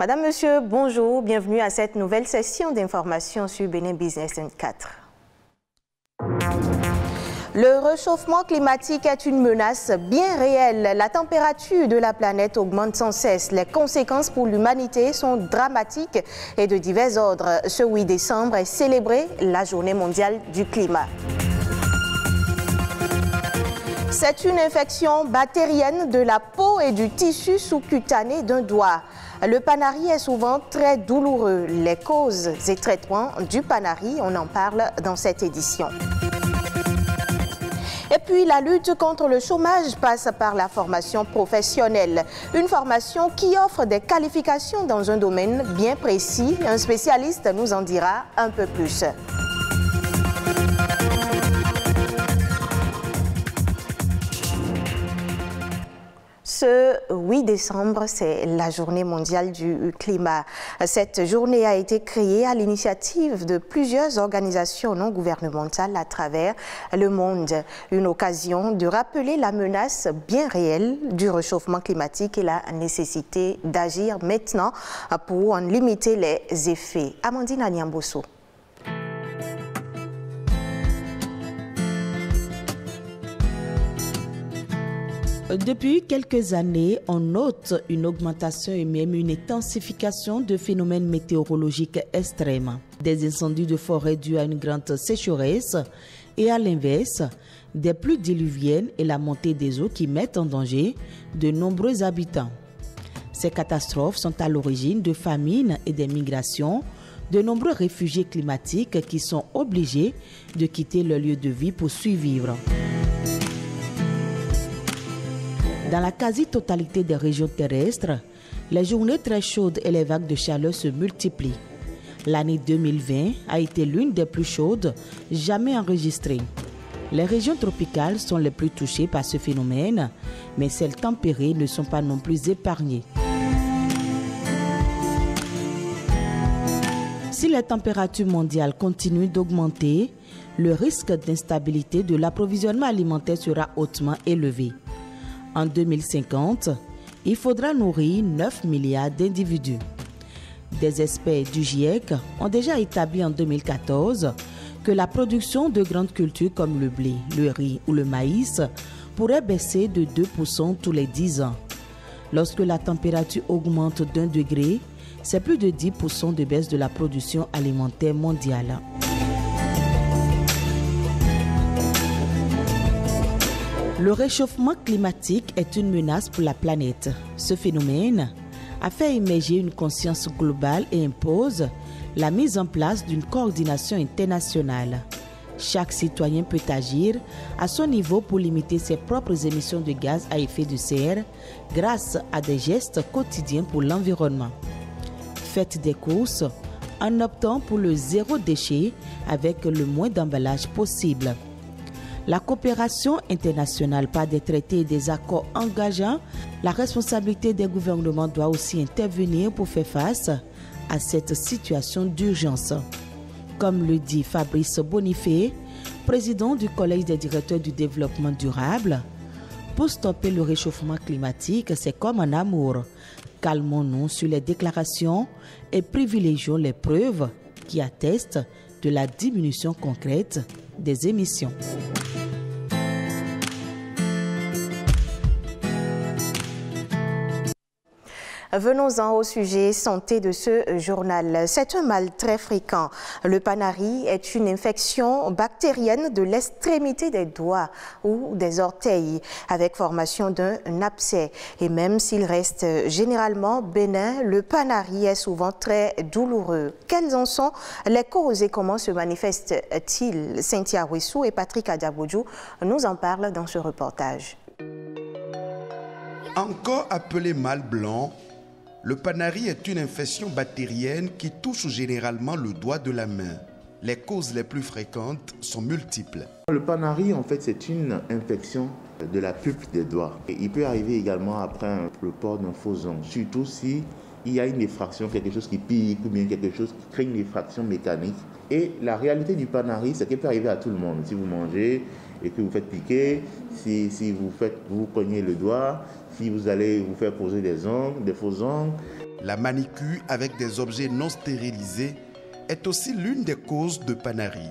Madame, Monsieur, bonjour, bienvenue à cette nouvelle session d'information sur Bénin Business 24. Le réchauffement climatique est une menace bien réelle. La température de la planète augmente sans cesse. Les conséquences pour l'humanité sont dramatiques et de divers ordres. Ce 8 décembre est célébrée la Journée mondiale du climat. C'est une infection bactérienne de la peau et du tissu sous-cutané d'un doigt. Le panari est souvent très douloureux. Les causes et traitements du panari, on en parle dans cette édition. Et puis, la lutte contre le chômage passe par la formation professionnelle. Une formation qui offre des qualifications dans un domaine bien précis. Un spécialiste nous en dira un peu plus. Ce 8 décembre, c'est la journée mondiale du climat. Cette journée a été créée à l'initiative de plusieurs organisations non gouvernementales à travers le monde. Une occasion de rappeler la menace bien réelle du réchauffement climatique et la nécessité d'agir maintenant pour en limiter les effets. Amandine Anyamboso. Depuis quelques années, on note une augmentation et même une intensification de phénomènes météorologiques extrêmes. Des incendies de forêt dus à une grande sécheresse et à l'inverse, des pluies diluviennes et la montée des eaux qui mettent en danger de nombreux habitants. Ces catastrophes sont à l'origine de famines et des migrations, de nombreux réfugiés climatiques qui sont obligés de quitter leur lieu de vie pour survivre. Dans la quasi-totalité des régions terrestres, les journées très chaudes et les vagues de chaleur se multiplient. L'année 2020 a été l'une des plus chaudes jamais enregistrées. Les régions tropicales sont les plus touchées par ce phénomène, mais celles tempérées ne sont pas non plus épargnées. Si les températures mondiales continuent d'augmenter, le risque d'instabilité de l'approvisionnement alimentaire sera hautement élevé. En 2050, il faudra nourrir 9 milliards d'individus. Des experts du GIEC ont déjà établi en 2014 que la production de grandes cultures comme le blé, le riz ou le maïs pourrait baisser de 2% tous les 10 ans. Lorsque la température augmente d'1 degré, c'est plus de 10% de baisse de la production alimentaire mondiale. Le réchauffement climatique est une menace pour la planète. Ce phénomène a fait émerger une conscience globale et impose la mise en place d'une coordination internationale. Chaque citoyen peut agir à son niveau pour limiter ses propres émissions de gaz à effet de serre grâce à des gestes quotidiens pour l'environnement. Faites des courses en optant pour le zéro déchet avec le moins d'emballage possible. La coopération internationale par des traités et des accords engageants, la responsabilité des gouvernements doit aussi intervenir pour faire face à cette situation d'urgence. Comme le dit Fabrice Bonifay, président du Collège des directeurs du développement durable, pour stopper le réchauffement climatique, c'est comme un amour. Calmons-nous sur les déclarations et privilégions les preuves qui attestent de la diminution concrète des émissions. Venons-en au sujet santé de ce journal. C'est un mal très fréquent. Le panari est une infection bactérienne de l'extrémité des doigts ou des orteils avec formation d'un abcès. Et même s'il reste généralement bénin, le panari est souvent très douloureux. Quelles en sont les causes et comment se manifeste-t-il? Cynthia Wissou et Patrick Adiabodjou nous en parlent dans ce reportage. Encore appelé mal blanc, le panari est une infection bactérienne qui touche généralement le doigt de la main. Les causes les plus fréquentes sont multiples. Le panari, en fait, c'est une infection de la pulpe des doigts. Et il peut arriver également après le port d'un faux ongle, surtout si il y a une effraction, quelque chose qui pique ou bien quelque chose qui crée une effraction mécanique. Et la réalité du panari, c'est qu'il peut arriver à tout le monde. Si vous mangez et que vous faites piquer, si vous cognez le doigt, si vous allez vous faire poser des ongles, des faux ongles. La manicure avec des objets non stérilisés est aussi l'une des causes de panarie.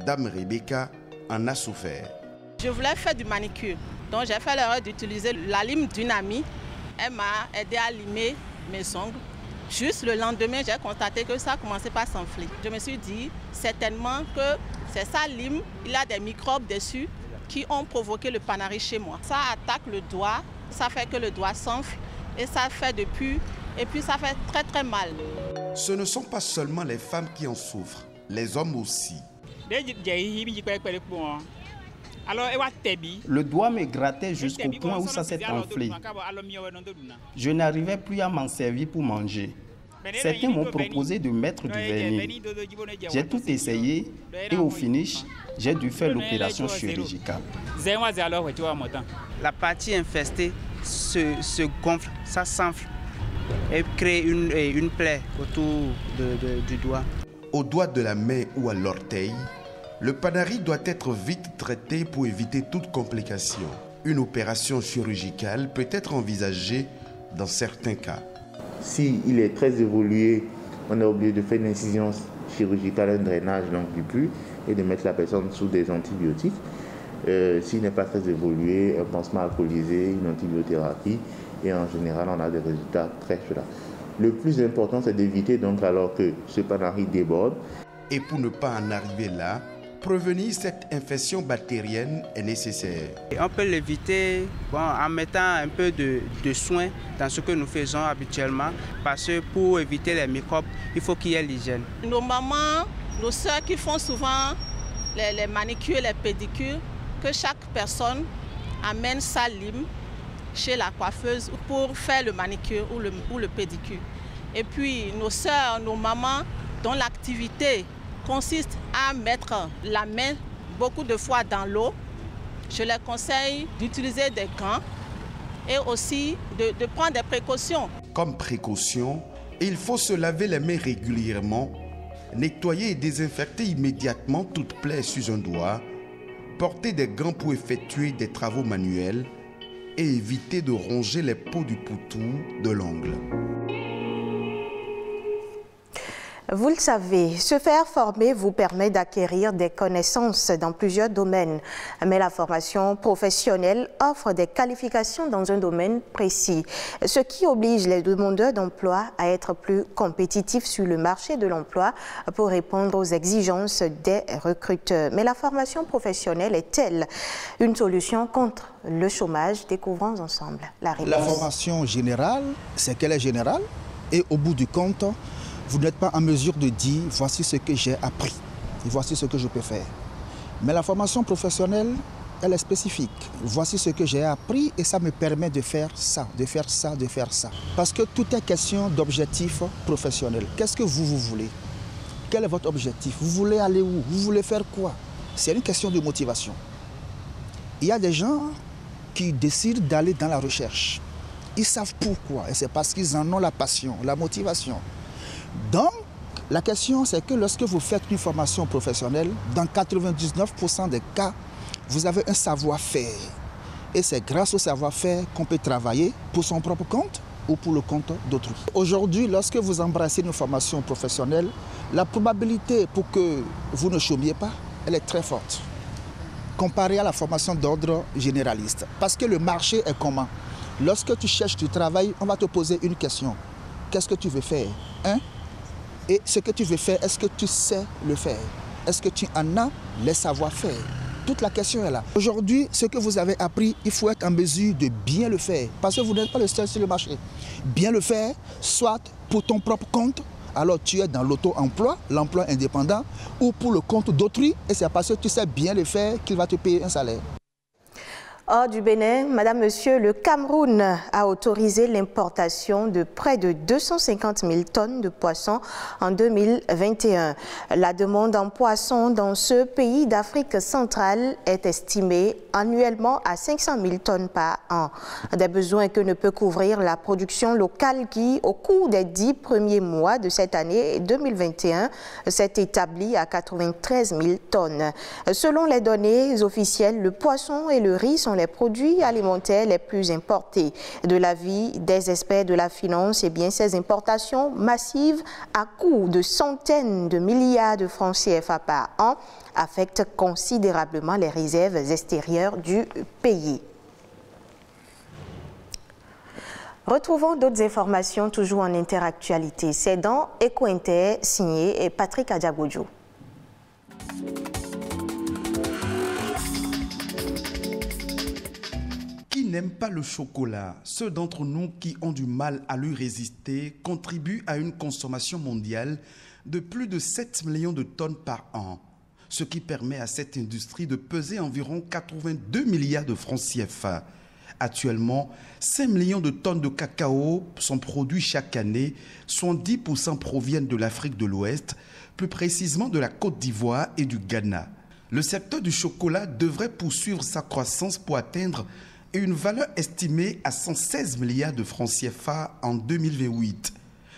Dame Rebecca en a souffert. Je voulais faire du manicure, donc j'ai fait l'erreur d'utiliser la lime d'une amie. Elle m'a aidé à limer mes ongles. Juste le lendemain, j'ai constaté que ça commençait à s'enfler. Je me suis dit certainement que c'est sa lime, il a des microbes dessus qui ont provoqué le panarie chez moi. Ça attaque le doigt, ça fait que le doigt s'enfle et ça fait depuis, et puis ça fait très très mal. Ce ne sont pas seulement les femmes qui en souffrent, les hommes aussi. Le doigt me grattait jusqu'au point où ça s'est enflé. Je n'arrivais plus à m'en servir pour manger. Certains m'ont proposé de mettre du vernis. J'ai tout essayé et au finish, j'ai dû faire l'opération chirurgicale. La partie infestée se gonfle, ça s'enfle et crée une plaie autour du doigt. Au doigt de la main ou à l'orteil, le panarie doit être vite traité pour éviter toute complication. Une opération chirurgicale peut être envisagée dans certains cas. S'il est très évolué, on est obligé de faire une incision chirurgicale, un drainage donc, du pus et de mettre la personne sous des antibiotiques. S'il n'est pas très évolué, un pansement alcoolisé, une antibiothérapie et en général on a des résultats très chouettes. Le plus important c'est d'éviter donc alors que ce panarie déborde. Et pour ne pas en arriver là, prévenir cette infection bactérienne est nécessaire. Et on peut l'éviter en mettant un peu de soin dans ce que nous faisons habituellement parce que pour éviter les microbes, il faut qu'il y ait l'hygiène. Nos mamans, nos soeurs qui font souvent les manicures et les pédicures, que chaque personne amène sa lime chez la coiffeuse pour faire le manicure ou le pédicure. Et puis nos soeurs, nos mamans dont l'activité consiste à mettre la main beaucoup de fois dans l'eau, je les conseille d'utiliser des gants et aussi de prendre des précautions. Comme précaution, il faut se laver les mains régulièrement, nettoyer et désinfecter immédiatement toute plaie sur un doigt, porter des gants pour effectuer des travaux manuels et éviter de ronger les peaux du poutou de l'ongle. Vous le savez, se faire former vous permet d'acquérir des connaissances dans plusieurs domaines. Mais la formation professionnelle offre des qualifications dans un domaine précis, ce qui oblige les demandeurs d'emploi à être plus compétitifs sur le marché de l'emploi pour répondre aux exigences des recruteurs. Mais la formation professionnelle est-elle une solution contre le chômage? Découvrons ensemble la réponse. La formation générale, c'est qu'elle est générale et au bout du compte, vous n'êtes pas en mesure de dire « voici ce que j'ai appris et voici ce que je peux faire ». Mais la formation professionnelle, elle est spécifique. Voici ce que j'ai appris et ça me permet de faire ça, de faire ça, de faire ça. Parce que tout est question d'objectif professionnel. Qu'est-ce que vous voulez? Quel est votre objectif? Vous voulez aller où? Vous voulez faire quoi? C'est une question de motivation. Il y a des gens qui décident d'aller dans la recherche. Ils savent pourquoi et c'est parce qu'ils en ont la passion, la motivation. Donc, la question, c'est que lorsque vous faites une formation professionnelle, dans 99% des cas, vous avez un savoir-faire. Et c'est grâce au savoir-faire qu'on peut travailler pour son propre compte ou pour le compte d'autrui. Aujourd'hui, lorsque vous embrassez une formation professionnelle, la probabilité pour que vous ne chômiez pas, elle est très forte, comparée à la formation d'ordre généraliste. Parce que le marché est comment? Lorsque tu cherches du travail, on va te poser une question. Qu'est-ce que tu veux faire? Et ce que tu veux faire, est-ce que tu sais le faire? Est-ce que tu en as les savoir-faire? Toute la question est là. Aujourd'hui, ce que vous avez appris, il faut être en mesure de bien le faire. Parce que vous n'êtes pas le seul sur le marché. Bien le faire, soit pour ton propre compte, alors tu es dans l'auto-emploi, l'emploi indépendant, ou pour le compte d'autrui, et c'est parce que tu sais bien le faire qu'il va te payer un salaire. Hors du Bénin, Madame, Monsieur, le Cameroun a autorisé l'importation de près de 250 000 tonnes de poissons en 2021. La demande en poissons dans ce pays d'Afrique centrale est estimée annuellement à 500 000 tonnes par an. Des besoins que ne peut couvrir la production locale qui, au cours des 10 premiers mois de cette année 2021, s'est établie à 93 000 tonnes. Selon les données officielles, le poisson et le riz sont les les produits alimentaires les plus importés. De l'avis des experts de la finance, ces importations massives à coût de centaines de milliards de francs CFA par an affectent considérablement les réserves extérieures du pays. Retrouvons d'autres informations toujours en interactualité. C'est dans Eco-Inter, signé Patrick Adiagodjo. Qui n'aime pas le chocolat? Ceux d'entre nous qui ont du mal à lui résister contribuent à une consommation mondiale de plus de 7 millions de tonnes par an, ce qui permet à cette industrie de peser environ 82 milliards de francs CFA. Actuellement, 5 millions de tonnes de cacao sont produits chaque année, soit 10% proviennent de l'Afrique de l'Ouest, plus précisément de la Côte d'Ivoire et du Ghana. Le secteur du chocolat devrait poursuivre sa croissance pour atteindre une valeur estimée à 116 milliards de francs CFA en 2028.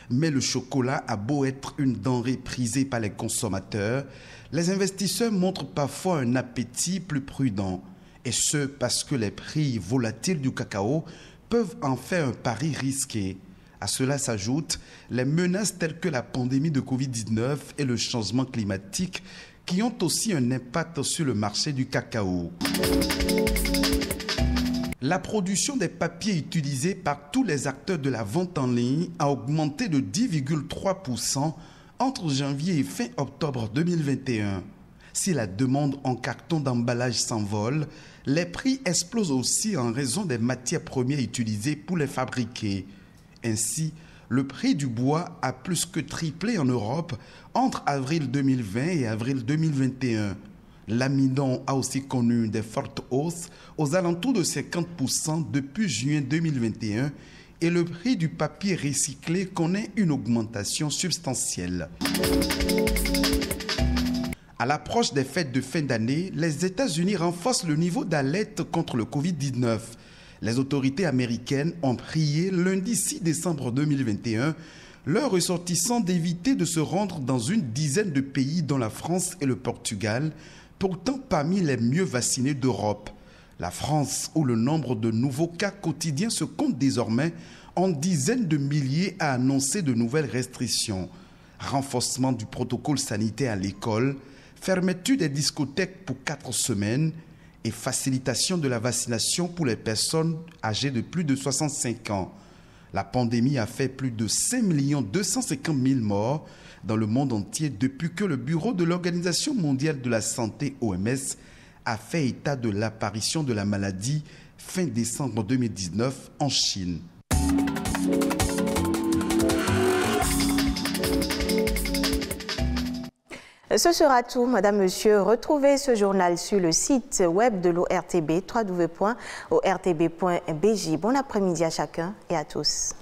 Mais le chocolat a beau être une denrée prisée par les consommateurs, les investisseurs montrent parfois un appétit plus prudent. Et ce, parce que les prix volatiles du cacao peuvent en faire un pari risqué. À cela s'ajoutent les menaces telles que la pandémie de Covid-19 et le changement climatique qui ont aussi un impact sur le marché du cacao. La production des papiers utilisés par tous les acteurs de la vente en ligne a augmenté de 10,3% entre janvier et fin octobre 2021. Si la demande en carton d'emballage s'envole, les prix explosent aussi en raison des matières premières utilisées pour les fabriquer. Ainsi, le prix du bois a plus que triplé en Europe entre avril 2020 et avril 2021. L'amidon a aussi connu des fortes hausses aux alentours de 50% depuis juin 2021 et le prix du papier recyclé connaît une augmentation substantielle. À l'approche des fêtes de fin d'année, les États-Unis renforcent le niveau d'alerte contre le Covid-19. Les autorités américaines ont prié lundi 6 décembre 2021 leurs ressortissants d'éviter de se rendre dans une dizaine de pays dont la France et le Portugal, pourtant parmi les mieux vaccinés d'Europe. La France, où le nombre de nouveaux cas quotidiens se compte désormais en dizaines de milliers, a annoncé de nouvelles restrictions. Renforcement du protocole sanitaire à l'école, fermeture des discothèques pour 4 semaines et facilitation de la vaccination pour les personnes âgées de plus de 65 ans. La pandémie a fait plus de 5 250 000 morts dans le monde entier depuis que le Bureau de l'Organisation mondiale de la santé, OMS, a fait état de l'apparition de la maladie fin décembre 2019 en Chine. Ce sera tout, Madame, Monsieur. Retrouvez ce journal sur le site web de l'ORTB, www.ortb.bj. Bon après-midi à chacun et à tous.